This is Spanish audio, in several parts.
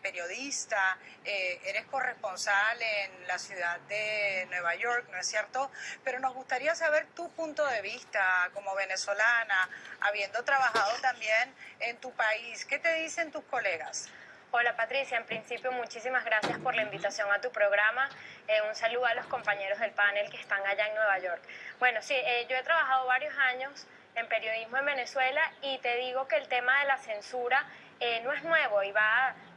Periodista, eres corresponsal en la ciudad de Nueva York, ¿no es cierto? Pero nos gustaría saber tu punto de vista como venezolana, habiendo trabajado también en tu país. ¿Qué te dicen tus colegas? Hola Patricia, en principio muchísimas gracias por la invitación a tu programa. Un saludo a los compañeros del panel que están allá en Nueva York. Bueno, sí, yo he trabajado varios años en periodismo en Venezuela y te digo que el tema de la censura no es nuevo y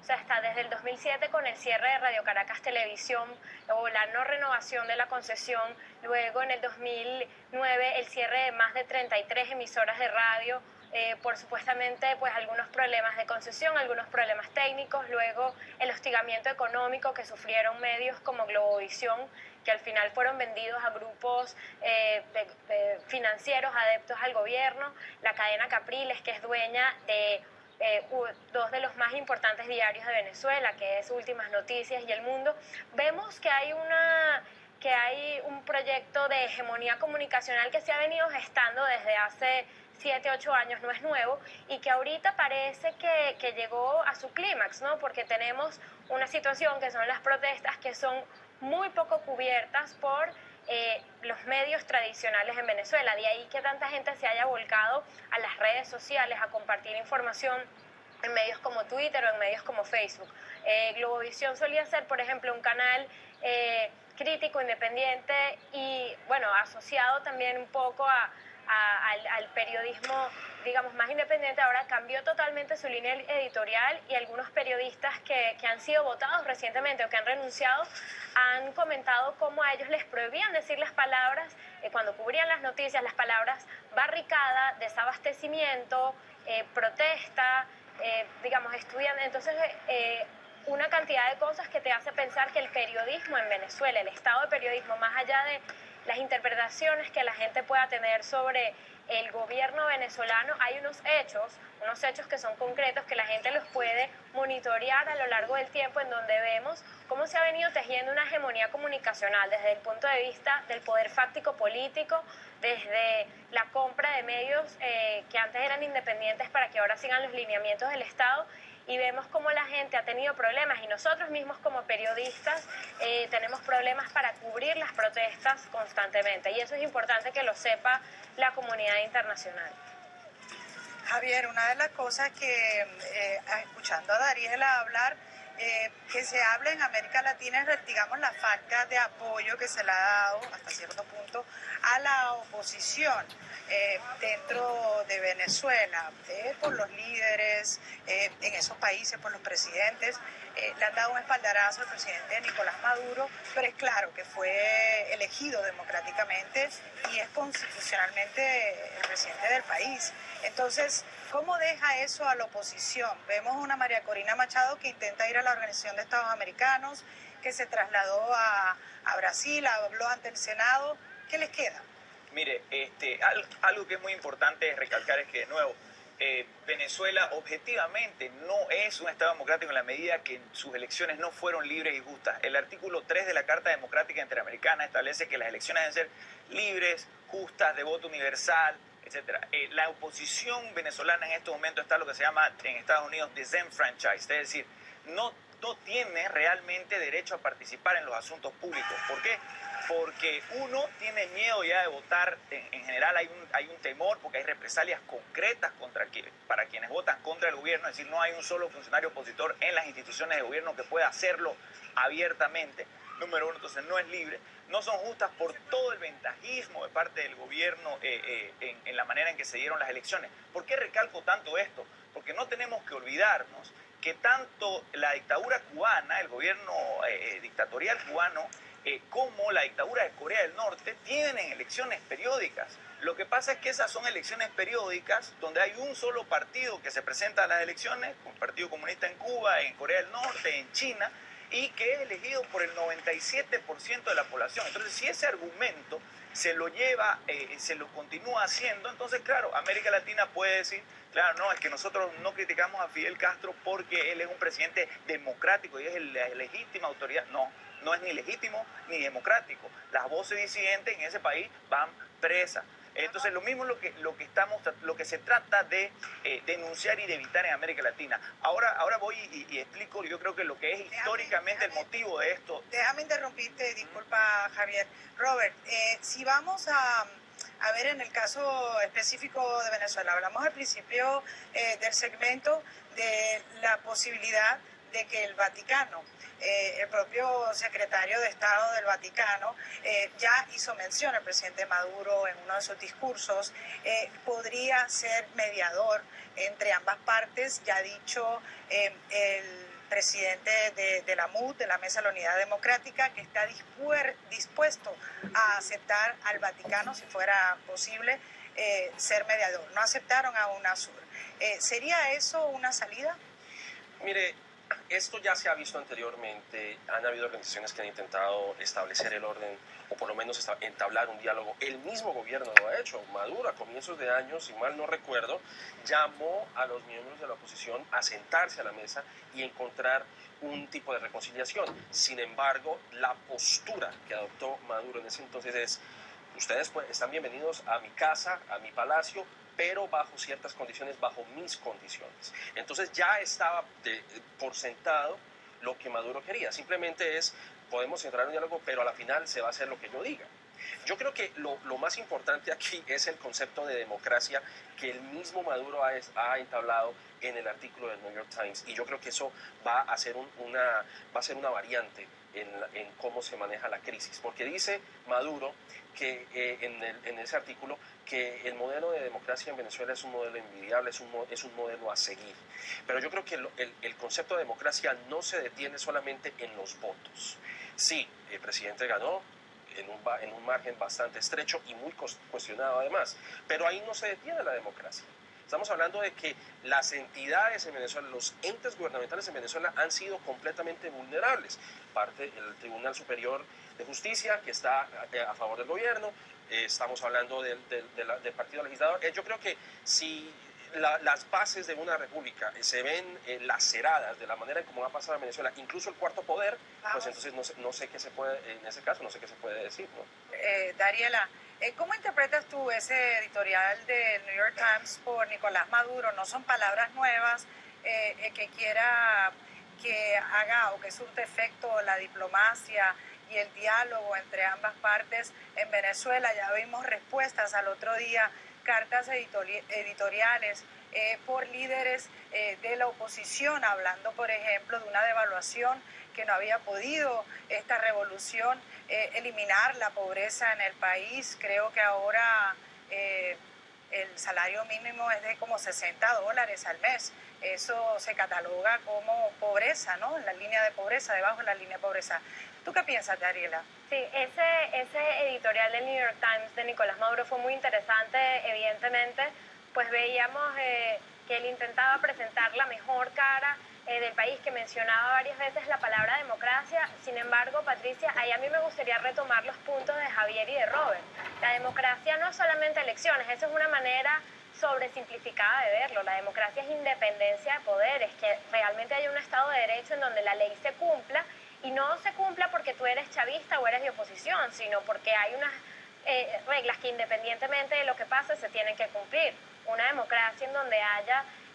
está desde el 2007 con el cierre de Radio Caracas Televisión o la no renovación de la concesión, luego en el 2009 el cierre de más de 33 emisoras de radio, por supuestamente pues algunos problemas de concesión, algunos problemas técnicos, luego el hostigamiento económico que sufrieron medios como Globovisión, que al final fueron vendidos a grupos financieros adeptos al gobierno, la cadena Capriles, que es dueña de dos de los más importantes diarios de Venezuela, que es Últimas Noticias y El Mundo. Vemos que hay un proyecto de hegemonía comunicacional que se ha venido gestando desde hace 7, 8 años, no es nuevo, y que ahorita parece que llegó a su clímax, ¿no? Porque tenemos una situación que son las protestas que son muy poco cubiertas por los medios tradicionales en Venezuela. De ahí que tanta gente se haya volcado a las redes sociales a compartir información en medios como Twitter o en medios como Facebook. Globovisión solía ser, por ejemplo, un canal crítico, independiente y, bueno, asociado también un poco al periodismo, digamos, más independiente. Ahora cambió totalmente su línea editorial y algunos periodistas que han sido votados recientemente o que han renunciado han comentado cómo a ellos les prohibían decir las palabras, cuando cubrían las noticias, las palabras barricada, desabastecimiento, protesta, digamos, estudiantes. Entonces, una cantidad de cosas que te hace pensar que el periodismo en Venezuela, el estado de periodismo, más allá de las interpretaciones que la gente pueda tener sobre el gobierno venezolano, hay unos hechos que son concretos, que la gente los puede monitorear a lo largo del tiempo, en donde vemos cómo se ha venido tejiendo una hegemonía comunicacional desde el punto de vista del poder fáctico político, desde la compra de medios que antes eran independientes para que ahora sigan los lineamientos del Estado, y vemos cómo la gente ha tenido problemas y nosotros mismos como periodistas tenemos problemas para cubrir las protestas constantemente, y eso es importante que lo sepa la comunidad internacional. Javier, una de las cosas que, escuchando a Dariela hablar, que se habla en América Latina es, digamos, la falta de apoyo que se le ha dado hasta cierto punto a la oposición dentro de Venezuela, por los líderes en esos países, por los presidentes. Le han dado un espaldarazo al presidente Nicolás Maduro, pero es claro que fue elegido democráticamente y es constitucionalmente el presidente del país. Entonces, ¿cómo deja eso a la oposición? Vemos una María Corina Machado que intenta ir a la Organización de Estados Americanos, que se trasladó a Brasil, habló ante el Senado. ¿Qué les queda? Mire, algo que es muy importante recalcar es que, de nuevo, Venezuela objetivamente no es un Estado democrático en la medida que sus elecciones no fueron libres y justas. El artículo 3 de la Carta Democrática Interamericana establece que las elecciones deben ser libres, justas, de voto universal, etc. La oposición venezolana en estos momentos está lo que se llama en Estados Unidos disenfranchised, es decir, no tiene realmente derecho a participar en los asuntos públicos. ¿Por qué? Porque uno tiene miedo ya de votar. En general hay un temor porque hay represalias concretas para quienes votan contra el gobierno, es decir, no hay un solo funcionario opositor en las instituciones de gobierno que pueda hacerlo abiertamente. Número uno, entonces no es libre, no son justas por todo el ventajismo de parte del gobierno en la manera en que se dieron las elecciones. ¿Por qué recalco tanto esto? Porque no tenemos que olvidarnos que tanto la dictadura cubana, el gobierno dictatorial cubano, como la dictadura de Corea del Norte tienen elecciones periódicas. Lo que pasa es que esas son elecciones periódicas donde hay un solo partido que se presenta a las elecciones, un partido comunista en Cuba, en Corea del Norte, en China, y que es elegido por el 97% de la población. Entonces, si ese argumento se lo lleva, se lo continúa haciendo, entonces, claro, América Latina puede decir, claro, no, es que nosotros no criticamos a Fidel Castro porque él es un presidente democrático y es la legítima autoridad. No, no es ni legítimo ni democrático. Las voces disidentes en ese país van presas. Entonces, lo mismo es lo que se trata de denunciar y de evitar en América Latina. Ahora voy y explico, yo creo que lo que es históricamente el motivo de esto. Déjame interrumpirte, disculpa, Javier. Robert, si vamos a ver en el caso específico de Venezuela, hablamos al principio del segmento de la posibilidad de que el Vaticano, el propio secretario de Estado del Vaticano, ya hizo mención al presidente Maduro en uno de sus discursos, podría ser mediador entre ambas partes, ya ha dicho el presidente de la MUD, de la Mesa de la Unidad Democrática, que está dispuesto a aceptar al Vaticano, si fuera posible, ser mediador. No aceptaron a UNASUR. ¿Sería eso una salida? Mire, esto ya se ha visto anteriormente. Han habido organizaciones que han intentado establecer el orden o por lo menos entablar un diálogo. El mismo gobierno lo ha hecho. Maduro, a comienzos de año, si mal no recuerdo, llamó a los miembros de la oposición a sentarse a la mesa y encontrar un tipo de reconciliación. Sin embargo, la postura que adoptó Maduro en ese entonces es: ustedes pues, están bienvenidos a mi casa, a mi palacio, pero bajo ciertas condiciones, bajo mis condiciones. Entonces ya estaba por sentado lo que Maduro quería. Simplemente es: podemos entrar en un diálogo, pero a la final se va a hacer lo que yo diga. Yo creo que lo más importante aquí es el concepto de democracia que el mismo Maduro ha entablado en el artículo del New York Times, y yo creo que eso va a ser una variante en cómo se maneja la crisis, porque dice Maduro que en ese artículo que el modelo de democracia en Venezuela es un modelo envidiable, es un modelo a seguir. Pero yo creo que el concepto de democracia no se detiene solamente en los votos. Sí, el presidente ganó en un margen bastante estrecho y muy cuestionado además, pero ahí no se detiene la democracia. Estamos hablando de que las entidades en Venezuela, los entes gubernamentales en Venezuela han sido completamente vulnerables. Parte del Tribunal Superior de Justicia, que está a favor del gobierno, estamos hablando del partido legislador. Yo creo que si las bases de una república se ven laceradas de la manera en cómo va a pasar en Venezuela, incluso el cuarto poder, pues entonces no sé qué se puede, en ese caso no sé qué se puede decir, ¿no? Dariela, ¿cómo interpretas tú ese editorial del New York Times por Nicolás Maduro? No son palabras nuevas, que quiera que haga o que surte efecto la diplomacia y el diálogo entre ambas partes en Venezuela. Ya vimos respuestas al otro día, cartas editoriales por líderes de la oposición, hablando, por ejemplo, de una devaluación que no había podido esta revolución eliminar la pobreza en el país. Creo que ahora el salario mínimo es de como $60 al mes. Eso se cataloga como pobreza, ¿no? En la línea de pobreza, debajo de la línea de pobreza. ¿Tú qué piensas, Dariela? Sí, ese editorial del New York Times de Nicolás Maduro fue muy interesante. Evidentemente, pues veíamos que él intentaba presentar la mejor cara del país, que mencionaba varias veces la palabra democracia. Sin embargo, Patricia, ahí a mí me gustaría retomar los puntos de Javier y de Robert. La democracia no es solamente elecciones, eso es una manera sobresimplificada de verlo. La democracia es independencia de poderes, que realmente haya un Estado de Derecho en donde la ley se cumpla, y no se cumpla porque tú eres chavista o eres de oposición, sino porque hay unas reglas que independientemente de lo que pase se tienen que cumplir. Una democracia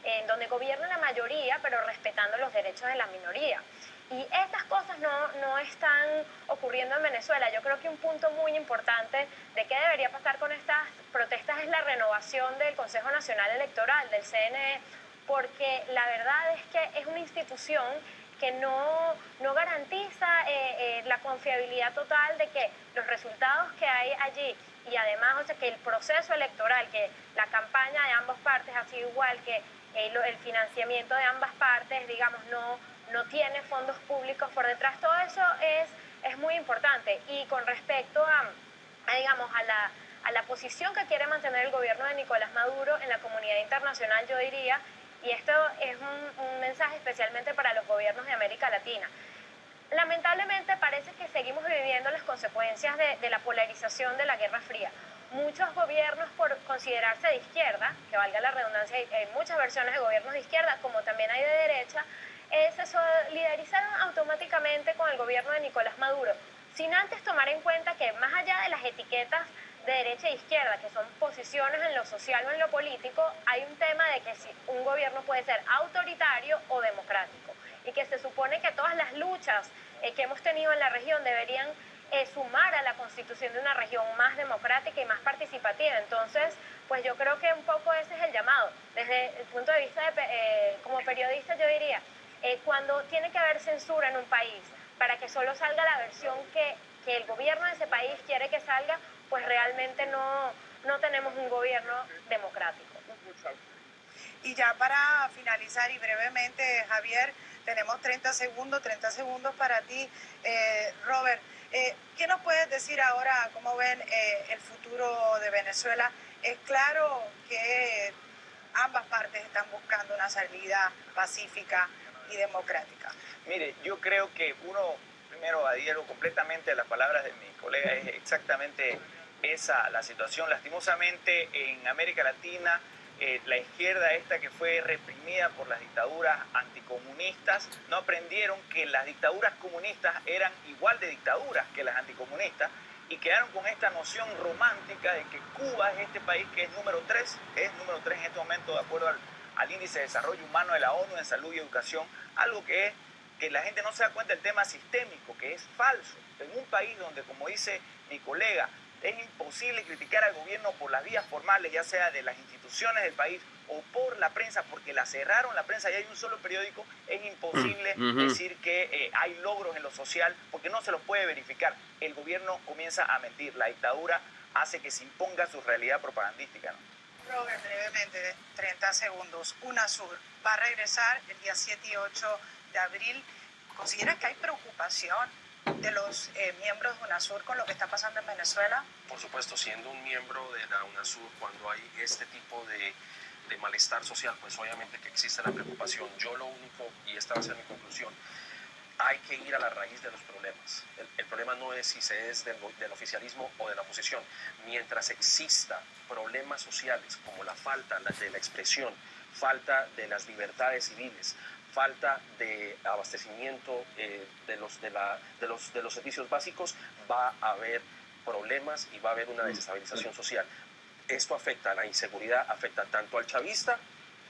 en donde gobierne la mayoría, pero respetando los derechos de la minoría. Y estas cosas no están ocurriendo en Venezuela. Yo creo que un punto muy importante de qué debería pasar con estas protestas es la renovación del Consejo Nacional Electoral, del CNE, porque la verdad es que es una institución que no garantiza la confiabilidad total de que los resultados que hay allí, y además, o sea, que el proceso electoral, que la campaña de ambas partes ha sido igual, que el financiamiento de ambas partes, digamos, no tiene fondos públicos por detrás. Todo eso es muy importante. Y con respecto digamos, a la posición que quiere mantener el gobierno de Nicolás Maduro en la comunidad internacional, yo diría, y esto es un mensaje especialmente para los gobiernos de América Latina, lamentablemente parece que seguimos viviendo las consecuencias de la polarización de la Guerra Fría. Muchos gobiernos, por considerarse de izquierda, que valga la redundancia, hay muchas versiones de gobiernos de izquierda, como también hay de derecha, se solidarizaron automáticamente con el gobierno de Nicolás Maduro, sin antes tomar en cuenta que más allá de las etiquetas de derecha e izquierda, que son posiciones en lo social o en lo político, hay un tema de que si un gobierno puede ser autoritario o democrático, y que se supone que todas las luchas que hemos tenido en la región deberían sumar a la constitución de una región más democrática y más participativa. Entonces, pues yo creo que un poco ese es el llamado. Desde el punto de vista como periodista, yo diría, cuando tiene que haber censura en un país para que solo salga la versión que el gobierno de ese país quiere que salga, pues realmente no tenemos un gobierno democrático. Y ya para finalizar y brevemente, Javier, tenemos 30 segundos para ti. Robert, ¿qué nos puedes decir ahora? ¿Cómo ven el futuro de Venezuela? Es claro que ambas partes están buscando una salida pacífica y democrática. Mire, yo creo que primero adhiero completamente a las palabras de mi colega, es exactamente esa la situación. Lastimosamente en América Latina, la izquierda esta que fue reprimida por las dictaduras anticomunistas, no aprendieron que las dictaduras comunistas eran igual de dictaduras que las anticomunistas y quedaron con esta noción romántica de que Cuba es este país que es número 3 en este momento de acuerdo al Índice de Desarrollo Humano de la ONU en Salud y Educación, algo que la gente no se da cuenta del tema sistémico, que es falso. En un país donde, como dice mi colega, es imposible criticar al gobierno por las vías formales, ya sea de las instituciones del país o por la prensa, porque la cerraron la prensa y hay un solo periódico, es imposible decir que hay logros en lo social, porque no se los puede verificar. El gobierno comienza a mentir, la dictadura hace que se imponga su realidad propagandística, ¿no? Robert, brevemente, 30 segundos. UNASUR va a regresar el día 7 y 8 de abril. ¿Consideras que hay preocupación de los miembros de UNASUR con lo que está pasando en Venezuela? Por supuesto, siendo un miembro de la UNASUR, cuando hay este tipo de malestar social, pues obviamente que existe la preocupación. Yo lo único, y esta va a ser mi conclusión, hay que ir a la raíz de los problemas. El problema no es si se es del oficialismo o de la oposición. Mientras exista problemas sociales como la falta de la expresión, falta de las libertades civiles, falta de abastecimiento de los servicios básicos, va a haber problemas y va a haber una desestabilización social. Esto afecta a la inseguridad, afecta tanto al chavista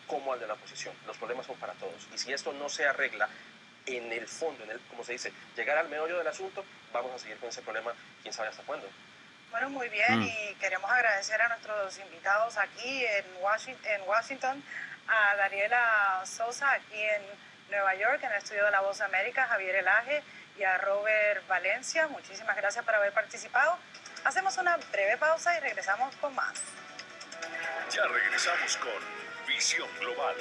como al de la oposición. Los problemas son para todos. Y si esto no se arregla en el fondo, como se dice, llegar al meollo del asunto, vamos a seguir con ese problema, quién sabe hasta cuándo. Bueno, muy bien, y queremos agradecer a nuestros invitados aquí en Washington, a Dariela Sosa aquí en Nueva York, en el estudio de La Voz de América, Javier Elaje, y a Robert Valencia. Muchísimas gracias por haber participado. Hacemos una breve pausa y regresamos con más. Ya regresamos con Visión Global.